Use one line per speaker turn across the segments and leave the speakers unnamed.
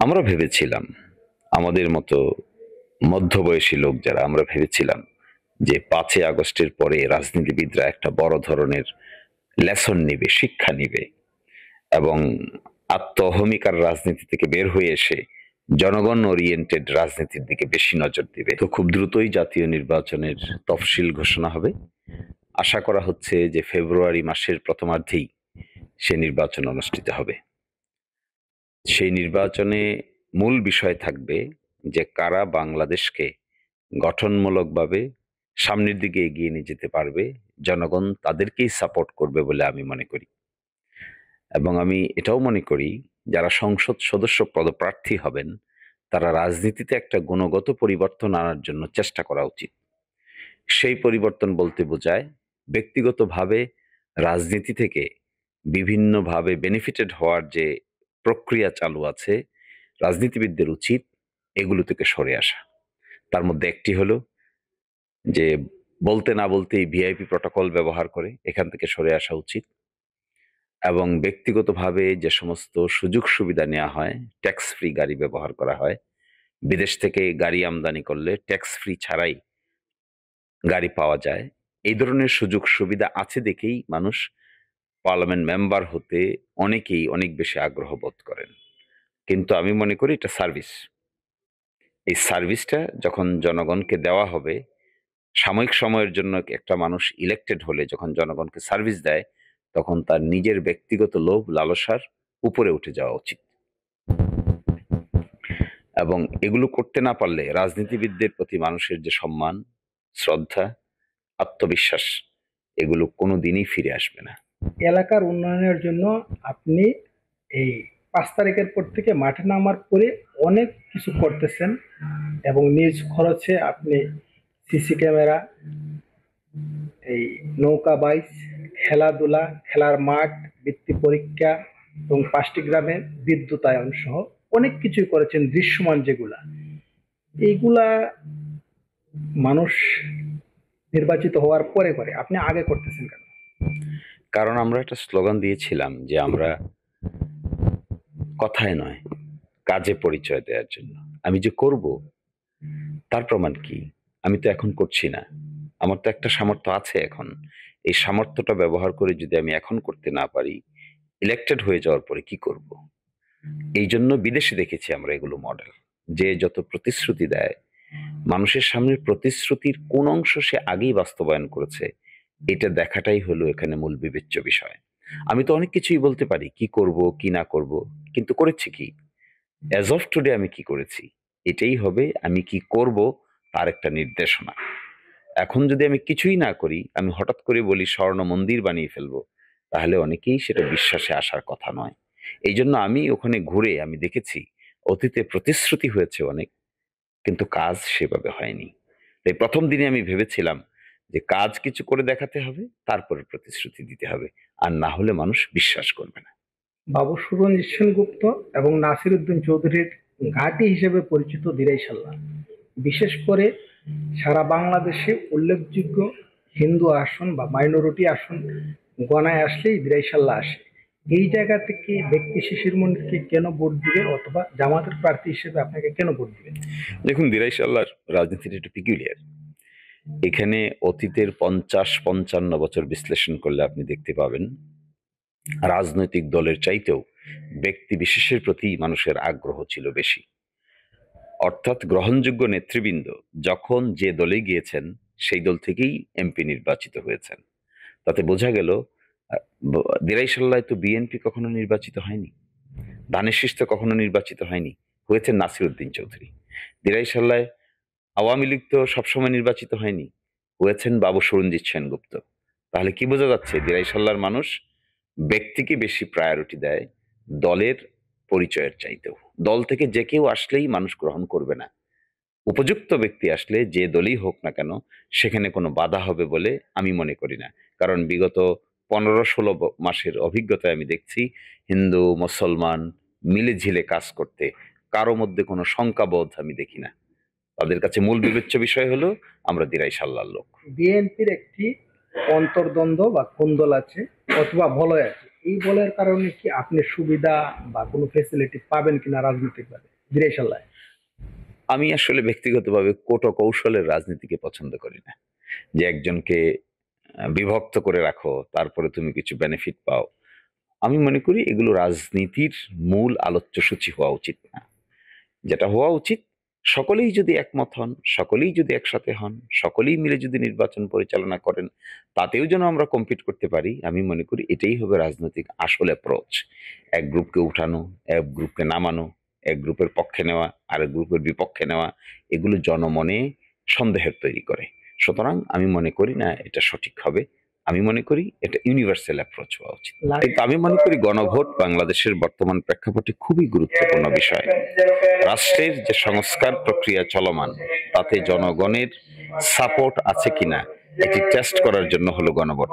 আমরা ভেবেছিলাম, আমাদের মতো মধ্যবয়সী লোক যারা, আমরা ভেবেছিলাম যে 5ই আগস্টের পরে রাজনীতিবিদরা একটা বড় ধরনের লেসন নিবে, শিক্ষা নিবে এবং আত্ম অহমিকার রাজনীতি থেকে বের হয়ে এসে জনগণ ওরিয়েন্টেড রাজনীতির দিকে বেশি নজর দিবে। তো খুব দ্রুতই জাতীয় নির্বাচনের তফসিল ঘোষণা হবে। আশা করা হচ্ছে যে ফেব্রুয়ারি মাসের প্রথমার্ধেই সে নির্বাচন অনুষ্ঠিত হবে। সেই নির্বাচনে মূল বিষয় থাকবে যে কারা বাংলাদেশকে গঠনমূলকভাবে সামনের দিকে এগিয়ে নিয়ে যেতে পারবে। জনগণ তাদেরকেই সাপোর্ট করবে বলে আমি মনে করি। এবং আমি এটাও মনে করি যারা সংসদ সদস্য পদপ্রার্থী হবেন তারা রাজনীতিতে একটা গুণগত পরিবর্তন আনার জন্য চেষ্টা করা উচিত। সেই পরিবর্তন বলতে বোঝায় ব্যক্তিগতভাবে রাজনীতি থেকে বিভিন্নভাবে বেনিফিটেড হওয়ার যে প্রক্রিয়া চালু আছে, রাজনীতিবিদদের উচিত এগুলো থেকে সরে আসা। তার মধ্যে একটি হলো যে বলতে না বলতেই ভিআইপি প্রটোকল ব্যবহার করে এখান থেকে সরে আসা উচিত। এবং ব্যক্তিগতভাবে যে সমস্ত সুযোগ সুবিধা নেওয়া হয়, ট্যাক্স ফ্রি গাড়ি ব্যবহার করা হয়, বিদেশ থেকে গাড়ি আমদানি করলে ট্যাক্স ফ্রি ছাড়াই গাড়ি পাওয়া যায়, এই ধরনের সুযোগ সুবিধা আছে দেখেই মানুষ পার্লামেন্ট মেম্বার হতে অনেকেই অনেক বেশি আগ্রহ বোধ করেন। কিন্তু আমি মনে করি এটা সার্ভিস। এই সার্ভিসটা যখন জনগণকে দেওয়া হবে, সাময়িক সময়ের জন্য একটা মানুষ ইলেক্টেড হলে যখন জনগণকে সার্ভিস দেয়, তখন তার নিজের ব্যক্তিগত লোভ লালসার উপরে উঠে যাওয়া উচিত। এবং এগুলো করতে না পারলে রাজনীতিবিদদের প্রতি মানুষের যে সম্মান, শ্রদ্ধা, আত্মবিশ্বাস, এগুলো কোনোদিনই ফিরে আসবে না।
এলাকার উন্নয়নের জন্য আপনি এই 5 তারিখের পর থেকে মাঠে নামার পরে অনেক কিছু করতেছেন এবং নিজ খরচে আপনি সিসি ক্যামেরা, এই নৌকা বাইচ, খেলাধুলা, খেলার মাঠ, বৃত্তি পরীক্ষা এবং 5টি গ্রামে বিদ্যুতায়ন সহ অনেক কিছুই করেছেন দৃশ্যমান যেগুলা। এইগুলা মানুষ নির্বাচিত হওয়ার পরে করে, আপনি আগে করতেছেন কেন?
কারণ আমরা একটা স্লোগান দিয়েছিলাম যে আমরা কথায় নয় কাজে পরিচয় দেওয়ার জন্য। আমি যে করব তার প্রমাণ কি? আমি তো এখন করছি না। আমার তো একটা সামর্থ্য আছে এখন। এই সামর্থ্যটা ব্যবহার করে যদি আমি এখন করতে না পারি, ইলেক্টেড হয়ে যাওয়ার পরে কি করব? এই জন্য বিদেশে দেখেছি আমরা এগুলো মডেল। যে যত প্রতিশ্রুতি দেয়, মানুষের সামনে প্রতিশ্রুতির কোন অংশ সে আগেই বাস্তবায়ন করেছে, এটা দেখাটাই হলো এখানে মূল বিবেচ্য বিষয়। আমি তো অনেক কিছুই বলতে পারি কি করব কি না করব, কিন্তু করেছি কি? অ্যাজ অফ টুডে আমি কি করেছি, এটাই হবে আমি কি করব তার একটা নির্দেশনা। এখন যদি আমি কিছুই না করি, আমি হঠাৎ করে বলি স্বর্ণ মন্দির বানিয়ে ফেলবো, তাহলে অনেকেই সেটা বিশ্বাসে আসার কথা নয়। এই জন্য আমি ওখানে ঘুরে আমি দেখেছি অতীতে প্রতিশ্রুতি হয়েছে অনেক, কিন্তু কাজ সেভাবে হয়নি। তাই প্রথম দিনে আমি ভেবেছিলাম যে কাজ কিছু করে দেখাতে হবে, তারপরে প্রতিশ্রুতি দিতে হবে, আর না হলে মানুষ বিশ্বাস করবে না।
বাবু সুরঞ্জিত সেনগুপ্ত এবং নাসির উদ্দিন চৌধুরীর ঘাঁটি হিসেবে পরিচিত দিরাইশাল্লাহ, বিশেষ করে সারা বাংলাদেশে উল্লেখযোগ্য হিন্দু আসন বা মাইনরিটি আসন গণায় আসলেই দিরাইশাল্লাহ আসে। এই জায়গা থেকে ব্যক্তি শিশির মন্ডলকে কেন ভোট দিবে, অথবা জামাতের প্রার্থী হিসেবে আপনাকে কেন ভোট দিবে?
দেখুন, দিরাইশাল্লাহর রাজনীতিটা একটু পিকুলিয়ার। এখানে অতীতের 50-55 বছর বিশ্লেষণ করলে আপনি দেখতে পাবেন রাজনৈতিক দলের চাইতেও ব্যক্তি বিশেষের প্রতি মানুষের আগ্রহ ছিল বেশি। অর্থাৎ গ্রহণযোগ্য নেতৃবৃন্দ যখন যে দলে গিয়েছেন সেই দল থেকেই এমপি নির্বাচিত হয়েছেন। তাতে বোঝা গেল দিরাইশাল্লায় তো বিএনপি কখনো নির্বাচিত হয়নি, ধানের শীষ তো কখনো নির্বাচিত হয়নি, হয়েছেন নাসির উদ্দিন চৌধুরী। দিরাইশাল্লায় আওয়ামী লীগ তো সবসময় নির্বাচিত হয়নি, হয়েছেন বাবু সুরঞ্জিত সেনগুপ্ত। তাহলে কি বোঝা যাচ্ছে? দিরাইশাল্লার মানুষ ব্যক্তিকে বেশি প্রায়োরিটি দেয় দলের পরিচয়ের চাইতেও। দল থেকে যে কেউ আসলেই মানুষ গ্রহণ করবে না, উপযুক্ত ব্যক্তি আসলে যে দলই হোক না কেন সেখানে কোনো বাধা হবে বলে আমি মনে করি না। কারণ বিগত 15-16 মাসের অভিজ্ঞতায় আমি দেখছি হিন্দু মুসলমান মিলে ঝিলে কাজ করতে কারো মধ্যে কোনো শঙ্কাবোধ আমি দেখি না। তাদের কাছে মূল বিবেচ্য বিষয় হলো আমরা দিরাইশাল্লাহর লোক।
বিএনপির একটি অন্তর্দ্বন্দ্ব বা কোন্দল আছে, অথবা বলয় আছে, এই বলার কারণে কি আপনি সুবিধা বা কোনো ফেসিলিটি পাবেন কিনা রাজনৈতিকভাবে ইনশাল্লাহ?
আমি আসলে ব্যক্তিগতভাবে কোট কৌশলের রাজনীতিকে পছন্দ করি না। যে একজনকে বিভক্ত করে রাখো, তারপরে তুমি কিছু বেনিফিট পাও। আমি মনে করি এগুলো রাজনীতির মূল আলোচ্যসূচি হওয়া উচিত না। যেটা হওয়া উচিত, সকলেই যদি একমত হন, সকলেই যদি একসাথে হন, সকলেই মিলে যদি নির্বাচন পরিচালনা করেন, তাতেও যেন আমরা কম্পিট করতে পারি। আমি মনে করি এটাই হবে রাজনৈতিক আসল অ্যাপ্রোচ। এক গ্রুপকে উঠানো, এক গ্রুপকে নামানো, এক গ্রুপের পক্ষে নেওয়া, আরেক গ্রুপের বিপক্ষে নেওয়া, এগুলো জনমনে সন্দেহের তৈরি করে। সুতরাং আমি মনে করি না এটা সঠিক হবে। আমি মনে করি এটা ইউনিভার্সাল অ্যাপ্রোচ হওয়া উচিত। কিন্তু আমি মনে করি গণভোট বাংলাদেশের বর্তমান প্রেক্ষাপটে খুবই গুরুত্বপূর্ণ বিষয়। রাষ্ট্রের যে সংস্কার প্রক্রিয়া চলমান, তাতে জনগণের সাপোর্ট আছে কিনা এটি টেস্ট করার জন্য হলো গণভোট।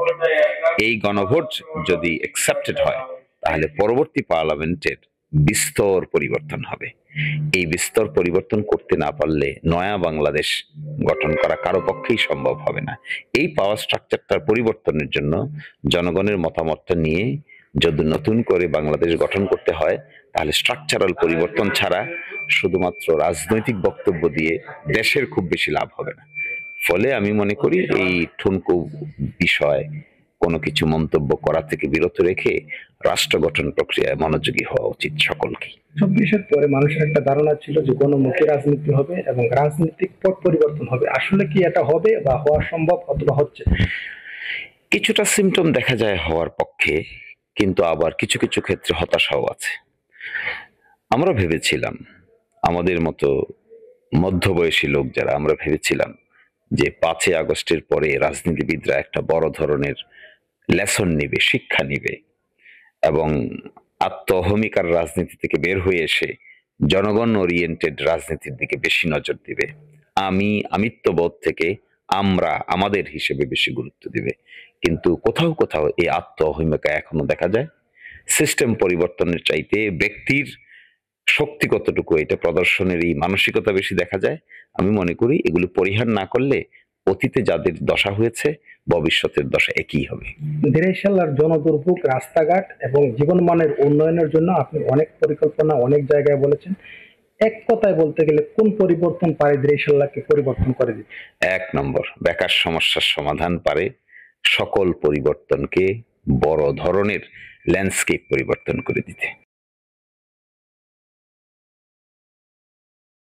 এই গণভোট যদি অ্যাকসেপ্টেড হয়, তাহলে পরবর্তী পার্লামেন্টের বিস্তর পরিবর্তন হবে। এই বিস্তর পরিবর্তন করতে না পারলে নয়া বাংলাদেশ গঠন করা কারো পক্ষেই সম্ভব হবে না। এই পাওয়ার স্ট্রাকচারটার পরিবর্তনের জন্য জনগণের মতামতটা নিয়ে যদি নতুন করে বাংলাদেশ গঠন করতে হয়, তাহলে স্ট্রাকচারাল পরিবর্তন ছাড়া শুধুমাত্র রাজনৈতিক বক্তব্য দিয়ে দেশের খুব বেশি লাভ হবে না। ফলে আমি মনে করি এই ঠুনকো বিষয় কোনো কিছু মন্তব্য করা থেকে বিরত রেখে রাষ্ট্র গঠন প্রক্রিয়ায় মনোযোগী হওয়া উচিত সকলকে।
24-এর পরে মানুষের একটা ধারণা ছিল যে গণমুখী রাজনীতি হবে এবং রাজনৈতিক পট পরিবর্তন হবে। আসলে কি এটা হবে বা হওয়া সম্ভব অথবা হচ্ছে?
কিছুটা সিমটম দেখা যায় হওয়ার পক্ষে, কিন্তু আবার কিছু কিছু ক্ষেত্রে হতাশাও আছে। আমরা ভেবেছিলাম, আমাদের মতো মধ্যবয়সী লোক যারা, আমরা ভেবেছিলাম যে 5ই আগস্টের পরে রাজনীতিবিদরা একটা বড় ধরনের লেসন নিবে, শিক্ষা নিবে এবং আত্ম অহমিকার রাজনীতি থেকে বের হয়ে এসে জনগণ ওরিয়েন্টেড রাজনীতির দিকে বেশি নজর দিবে। আমিত্ববোধ থেকে আমরা আমাদের হিসেবে বেশি গুরুত্ব দিবে। কিন্তু কোথাও কোথাও এই আত্ম অহমিকা এখনো দেখা যায়। সিস্টেম পরিবর্তনের চাইতে ব্যক্তির শক্তি কতটুকু এটা প্রদর্শনের এই মানসিকতা বেশি দেখা যায়। আমি মনে করি এগুলো পরিহার না করলে অতীতে যাদের দশা হয়েছে, ভবিষ্যতের দশা একই হবে।
ইনশাল্লাহর জনদুর্ভোগ, রাস্তাঘাট এবং জীবনমানের উন্নয়নের জন্য আপনি অনেক পরিকল্পনা অনেক জায়গায় বলেছেন। এক কথায় বলতে গেলে কোন পরিবর্তন পারে ইনশাল্লাহকে পরিবর্তন করে দিতে?
1 নম্বর, বেকার সমস্যার সমাধান পারে সকল পরিবর্তনকে বড় ধরনের ল্যান্ডস্কেপ পরিবর্তন করে দিতে।